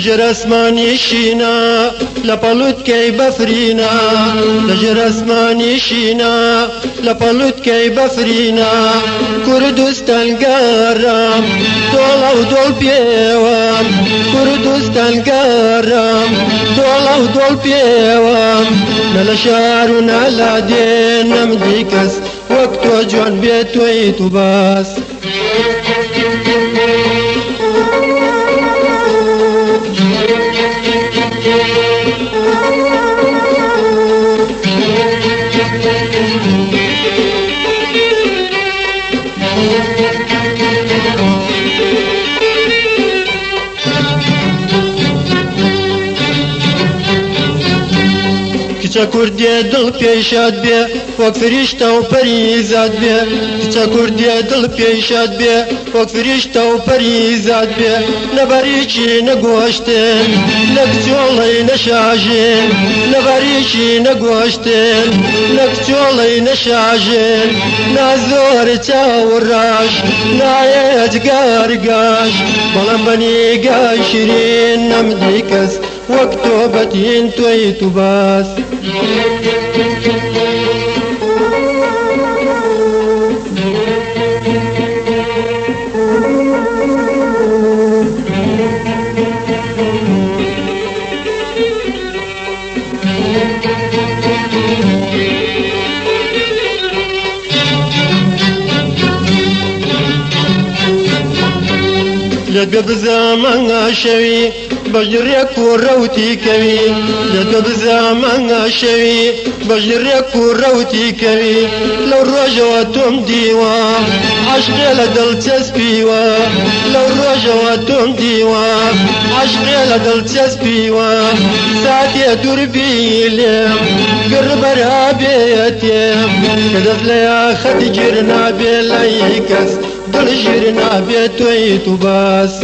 لجر اسماني شينا لبلوت كي بفرينا لجر اسماني شينا لبلوت كي بفرينا كردستان قرام دولا ودول بيوام كردستان قرام دولا ودول بيوام نلا شعر ونلا دين نمديكس وقت وجوان بيت ويتو باس کچا کردی دل پیشاد بی وقت فرشته و پریزاد بی کچا کردی دل پیشاد بی وقت فرشته و پریزاد بی نبریچی نگوشتن نکچولی نشاجن نبریچی نگوشتن نکچولی نشاجن نازور تاوراش نایت گارگاش بلن بنی گاشرین نمدیکس وقتو بتين تويتو باس لقى بزمان شوي بجريك وروتي كوي لقى بزمان شوي بجريك وروتي كوي لو رجوتهم ديوا عشق لدل تسبيوا لو رجوتهم ديوا عشق لدل تسبيوا ساعتي دربيلم قرب رابيتم كدف ليا خد جرنا بلايكس دل جرنا بيتويتو باس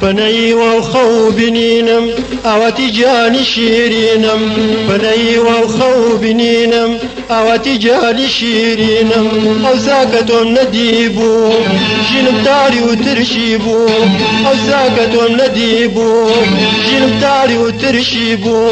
فني وخو بنينم اواتي جاني شيرينم فني وخو بنينم اواتي جاني شيرينم او ساكتهم نديبو جنب تاري وترشيبو او ساكتهم نديبو جنب تاري وترشيبو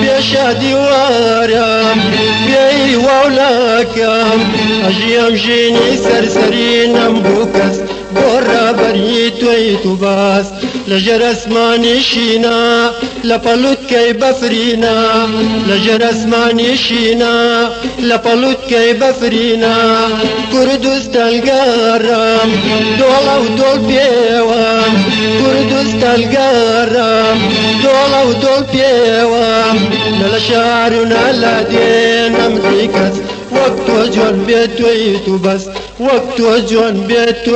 بيا شادي وارم بيا وولاكم اجيام جيني سرسرينم بوكس برا بريت ويتو باس لجر اسماني شينا لبلوت كي بفرينا لجر اسماني شينا لبلوت كي بفرينا كردستان قرام دولا ودول بيوام كردستان قرام دولا ودول بيوام نلا شعر ونلا دين امريكاس وقت وجون بيت ويتو بس وقت وجون بيت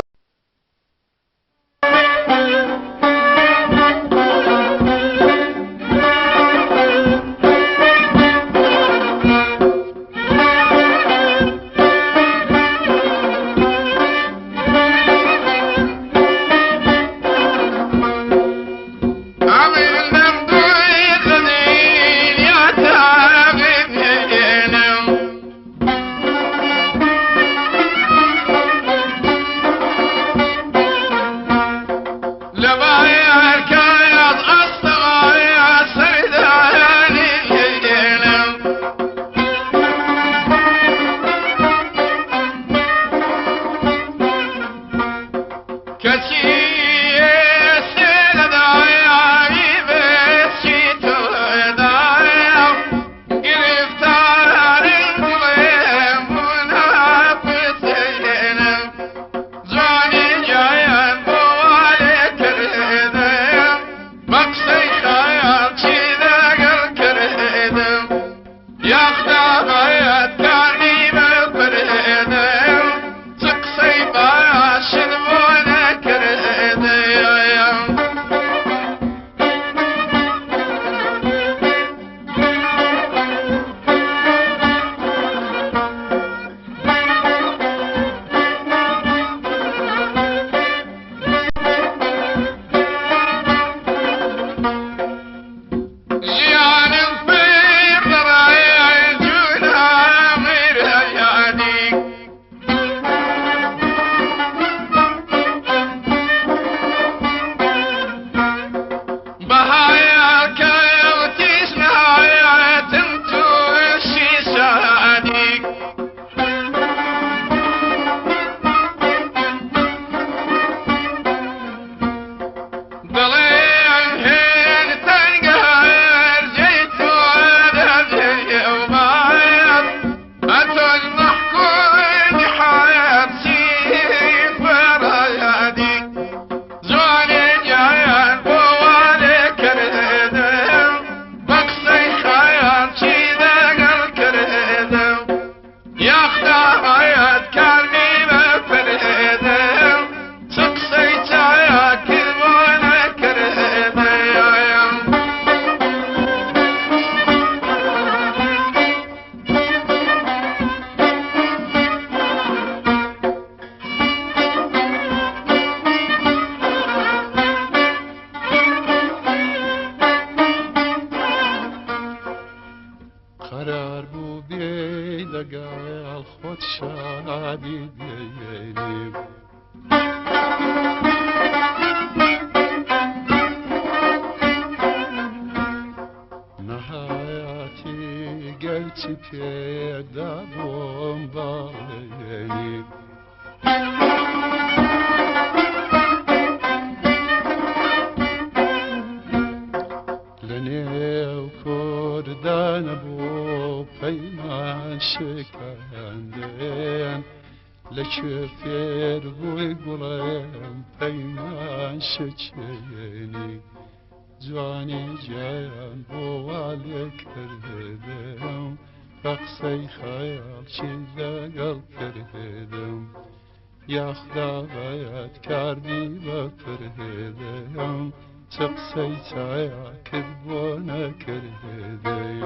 Kırdım, sık sayfa şınvona kırdım. نهایتی گرچه پیدا بومبایی لنيو كردان بو بيمان شكاندين لشفير بوي قلم بيمان شكيني جواني جايان بو عليك كردم رقصي خيال شيدا قلب كردم يا خدا باید کردی با کردم تقصی تایا کدبو نکردیم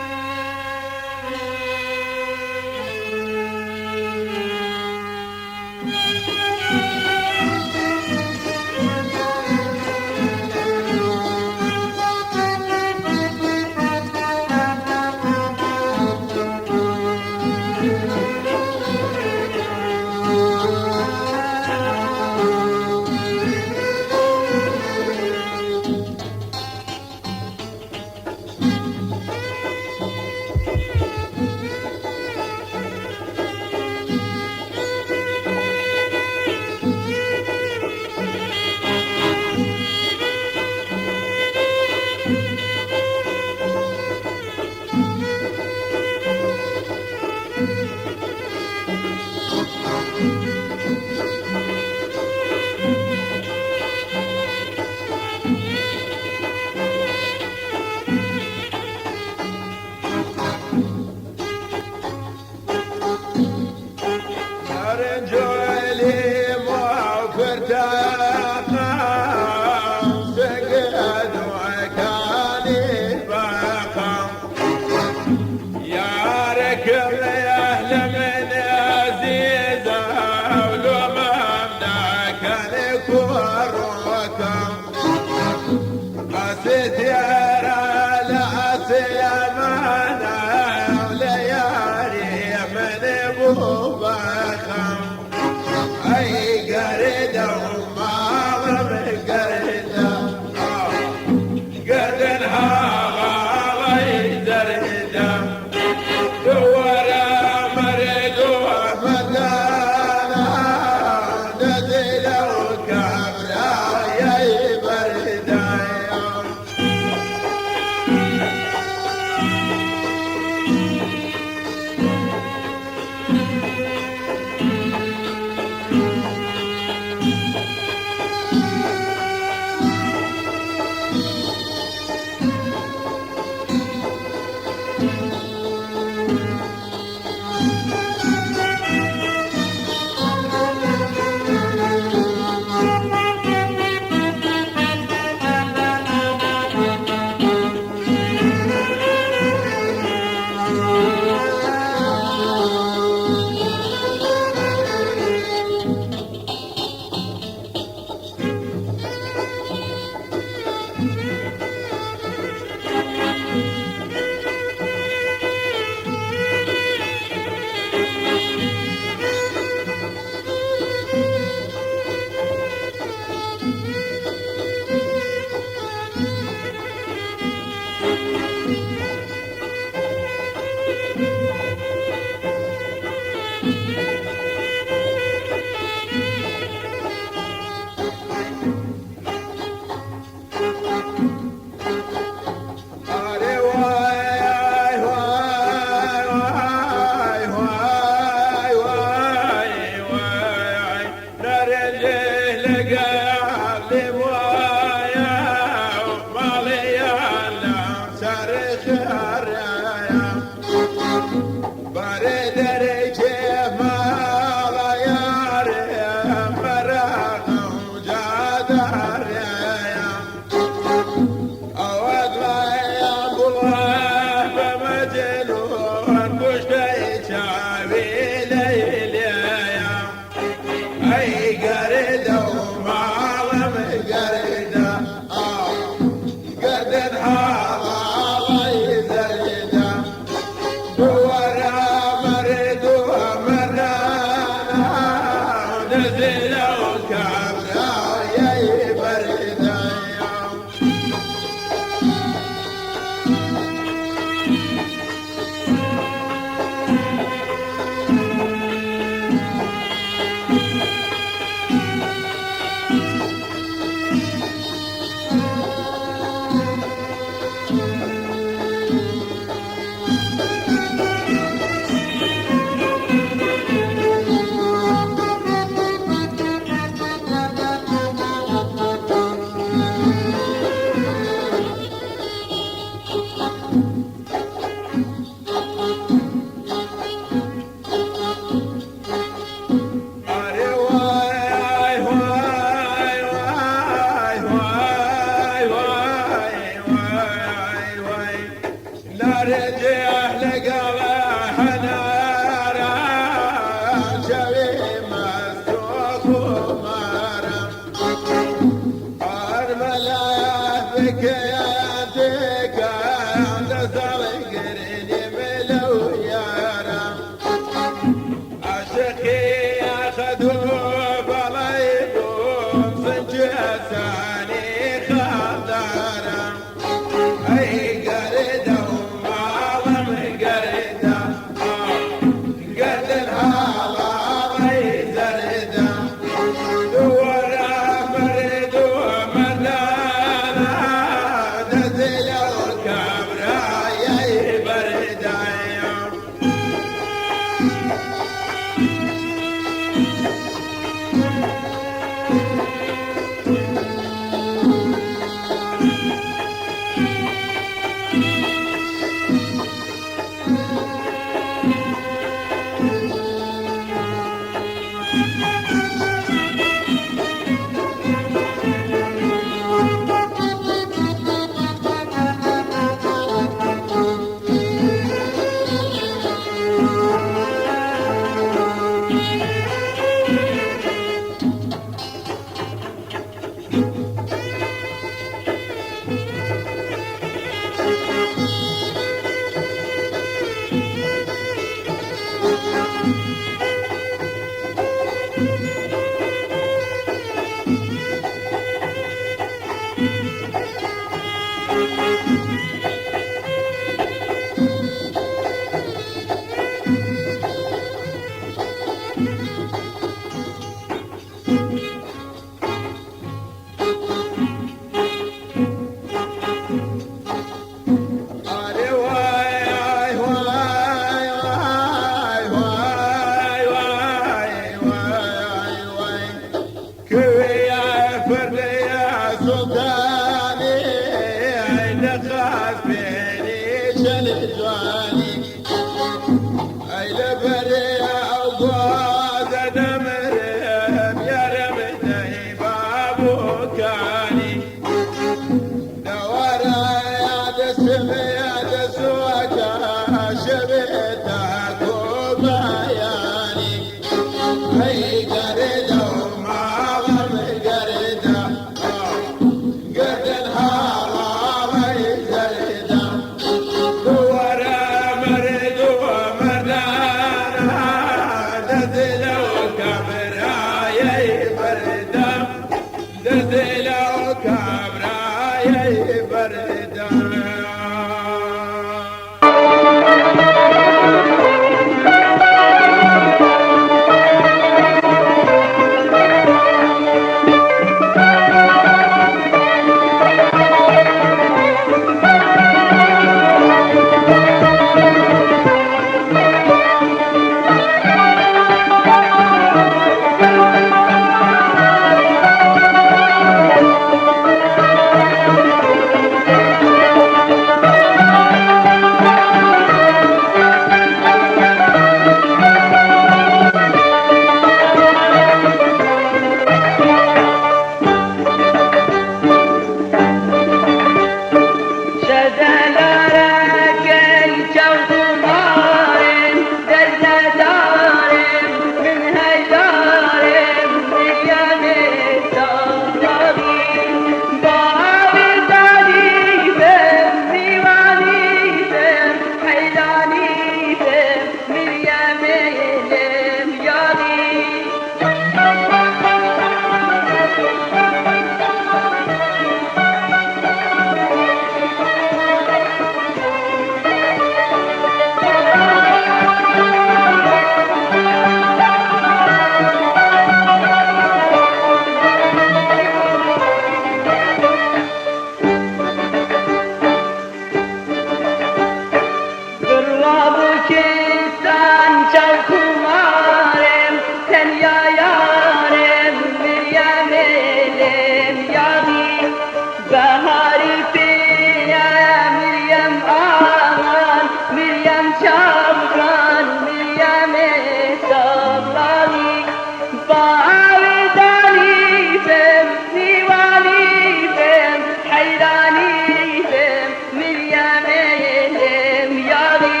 حيراني بم مريم ياغي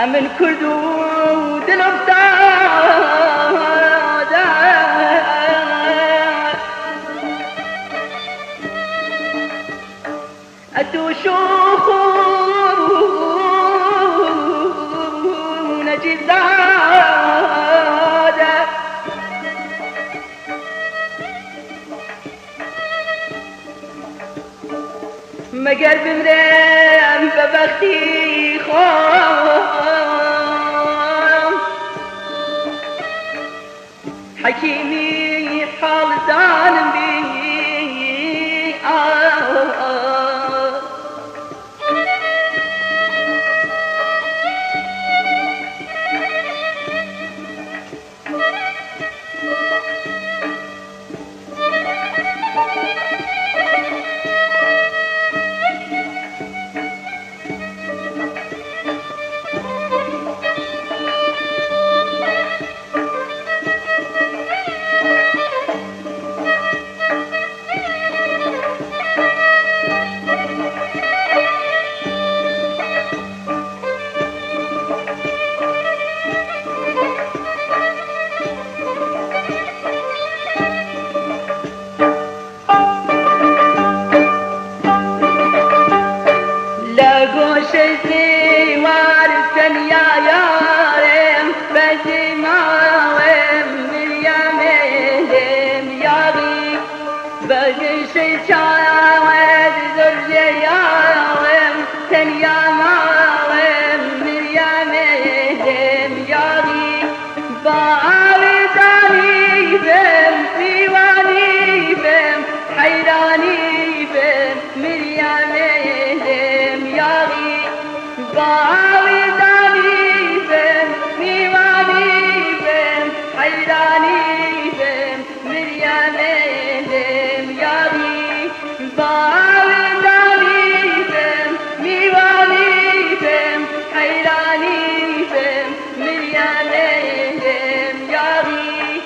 من كردود الابداد اتوشون جزاد مگر بمرم ببختي خام حكيمي حال زانم بي لقوشتي وارثن يا يارم بجماوم مريم ياغي بجشي شاوز زرجي ياوم تنيا ماوم مريم ياغي بارداني بم ديواني بم حيراني بم مريم ياغي بارداني بم ديواني بم حيراني بم مريم ياغي بارداني بم ديواني بم حيراني بم مريم ياغي